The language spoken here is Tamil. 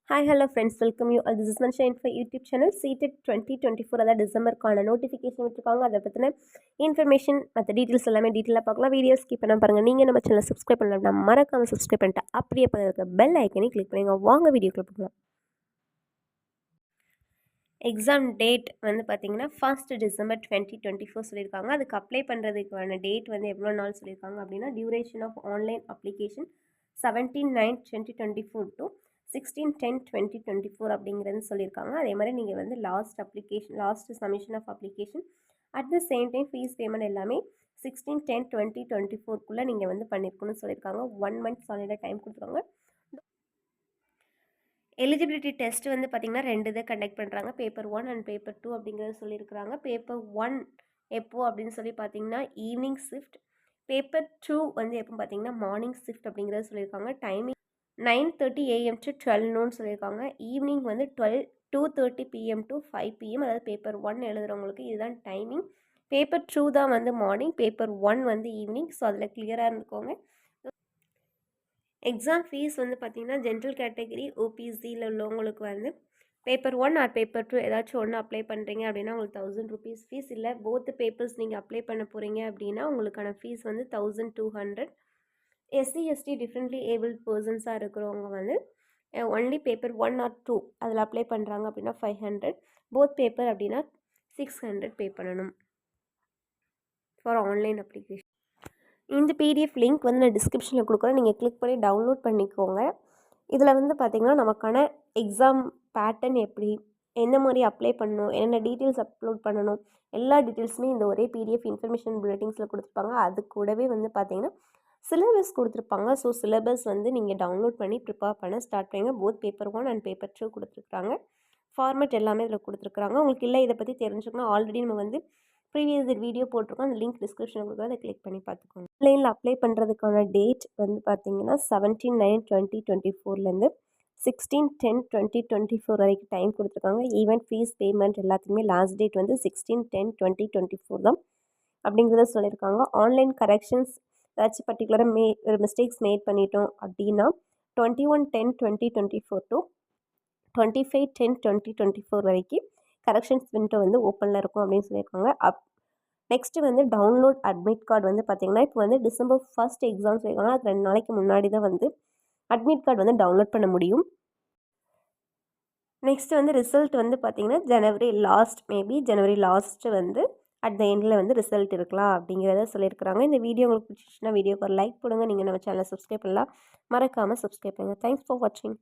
Hi, hello friends. Welcome you all. This is Mansha for YouTube channel. CTET 2024 அதாவது டிசம்பருக்கான நோட்டிஃபிகேஷன் விட்டுருக்காங்க. அதை பற்றின இன்ஃபர்மேஷன் மற்ற டீட்டெயில்ஸ் எல்லாமே டீட்டெயிலாக பார்க்கலாம். வீடியோ ஸ்கிப் பண்ண பாருங்கள். நீங்கள் நம்ம சேனலை சப்ஸ்கிரைப் பண்ணலாம், மறக்காமல் சப்ஸ்கிரைப் பண்ணிட்டு அப்படியே இருக்க பெல் ஐக்கனை கிளிக் பண்ணுங்க. வாங்க வீடியோக்குள்ள போகலாம். எக்ஸாம் டேட் வந்து பார்த்தீங்கன்னா 1st December 2024 சொல்லியிருக்காங்க. அதுக்கு அப்ளை பண்ணுறதுக்கான டேட் வந்து எவ்வளோ நாள் சொல்லியிருக்காங்க அப்படின்னா, duration of online application 17/9/2024 to 16/10/2024 அப்படிங்கிறது சொல்லியிருக்காங்க. அதே மாதிரி நீங்கள் வந்து last submission of application at the same time fees payment எல்லாமே 16/10/2024 நீங்கள் வந்து பண்ணியிருக்கணும்னு சொல்லியிருக்காங்க. 1 month சாலிடாக டைம் கொடுத்துருக்காங்க. எலிஜிபிலிட்டி டெஸ்ட் வந்து பார்த்திங்கன்னா 2 இதை கண்டக்ட் பண்ணுறாங்க. பேப்பர் 1 அண்ட் பேப்பர் 2 அப்படிங்கிறத சொல்லியிருக்கிறாங்க. பேப்பர் 1 எப்போ அப்படின்னு சொல்லி பார்த்தீங்கன்னா ஈவினிங் ஷிஃப்ட். பேப்பர் 2 வந்து எப்போ பார்த்தீங்கன்னா மார்னிங் ஷிஃப்ட் அப்படிங்கிறத சொல்லியிருக்காங்க. டைமிங் 9:30 AM to 12 noon சொல்லியிருக்காங்க. ஈவினிங் வந்து 2:30 PM to 5 PM. அதாவது பேப்பர் 1 எழுதுகிறவங்களுக்கு இதுதான் டைமிங். பேப்பர் 2 தான் வந்து மார்னிங், பேப்பர் 1 வந்து ஈவினிங். ஸோ அதில் கிளியராக இருந்துக்கோங்க. எக்ஸாம் ஃபீஸ் வந்து பார்த்திங்கன்னா ஜென்ரல் கேட்டகரி ஓபிசியில் உள்ளவங்களுக்கு வந்து பேப்பர் 1 ஆர் பேப்பர் 2 ஏதாச்சும் ஒன்று அப்ளை பண்ணுறீங்க அப்படின்னா உங்களுக்கு 1000 rupees ஃபீஸ். இல்லை போத் பேப்பர்ஸ் நீங்கள் அப்ளை பண்ண போகிறீங்க அப்படின்னா உங்களுக்கான ஃபீஸ் வந்து 1200. எஸ்சி எஸ்டி டிஃப்ரெண்ட்லி ஏபிள்ட் பர்சன்ஸாக இருக்கிறவங்க வந்து ஒன்லி பேப்பர் 1 ஆர் 2 அதில் அப்ளை பண்ணுறாங்க அப்படின்னா 500. போத் பேப்பர் அப்படின்னா 600 பே பண்ணணும் ஃபார் ஆன்லைன் அப்ளிகேஷன். இந்த பிடிஎஃப் லிங்க் வந்து நான் டிஸ்கிரிப்ஷனில் கொடுக்குறேன். நீங்கள் கிளிக் பண்ணி டவுன்லோட் பண்ணிக்கோங்க. இதில் வந்து பார்த்திங்கன்னா நமக்கான எக்ஸாம் பேட்டர்ன் எப்படி, எந்த மாதிரி அப்ளை பண்ணணும், என்னென்ன டீட்டெயில்ஸ் அப்லோட் பண்ணணும், எல்லா டீட்டெயில்ஸுமே இந்த ஒரே பிடிஎஃப் இன்ஃபர்மேஷன் புல்லட்டின்ஸில் கொடுத்துருப்பாங்க. அது கூடவே வந்து பார்த்திங்கன்னா சிலபஸ் கொடுத்துருப்பாங்க. ஸோ சிலபஸ் வந்து நீங்கள் டவுன்லோட் பண்ணி ப்ரிப்பேர் பண்ண ஸ்டார்ட் பண்ணுங்க. போத் பேப்பர் 1 அண்ட் பேப்பர் 2 கொடுத்துருக்குறாங்க. ஃபார்மேட் எல்லாமே இதில் கொடுத்துருக்குறாங்க. உங்களுக்கு இல்லை இதை பற்றி தெரிஞ்சுக்கணும், ஆல்ரெடி நம்ம வந்து ப்ரீவியஸ் வீடியோ போட்டிருக்கோம். அந்த லிங்க் டிஸ்கிரிப்ஷனில் கொடுக்குறோம், அதை கிளிக் பண்ணி பார்த்துக்கோங்க. ஆன்லைனில் அப்ளை பண்ணுறதுக்கான டேட் வந்து பார்த்தீங்கன்னா 17/9/2024 16/10/2024 வரைக்கும் டைம் கொடுத்துருக்காங்க. ஈவெண்ட் ஃபீஸ் பேமெண்ட் எல்லாத்துக்குமே லாஸ்ட் டேட் வந்து 16/10/2024 தான் அப்படிங்கிறத சொல்லியிருக்காங்க. ஆன்லைன் கரெக்ஷன்ஸ் ஏதாச்சும் பர்டிகுலராக மிஸ்டேக்ஸ் மேட் பண்ணிட்டோம் அப்படின்னா 21/10/2024 to 25/10/2024 வரைக்கும் கரெக்ஷன்ஸ் விண்டோ வந்து ஓப்பனில் இருக்கும் அப்படின்னு சொல்லியிருக்காங்க. நெக்ஸ்ட்டு வந்து டவுன்லோட் அட்மிட் கார்டு வந்து பார்த்திங்கன்னா இப்போ வந்து December 1 எக்ஸாம் சொல்லியிருக்காங்க. அது 2 நாளைக்கு முன்னாடி தான் வந்து அட்மிட் கார்டு வந்து டவுன்லோட் பண்ண முடியும். நெக்ஸ்ட்டு வந்து ரிசல்ட் வந்து பார்த்திங்கன்னா ஜனவரி லாஸ்ட்டு வந்து அட் த எண்டில் வந்து ரிசல்ட் இருக்கலாம் அப்படிங்கிறத சொல்லியிருக்கிறாங்க. இந்த வீடியோ உங்களுக்கு பிடிச்சிச்சுன்னா வீடியோக்கு ஒரு லைக் போடுங்க. நீங்கள் நம்ம சேனலை சப்ஸ்கிரைப் பண்ணலாம், மறக்காமல் சப்ஸ்கிரைப் பண்ணுங்கள். தேங்க்ஸ் ஃபார் வாட்சிங்.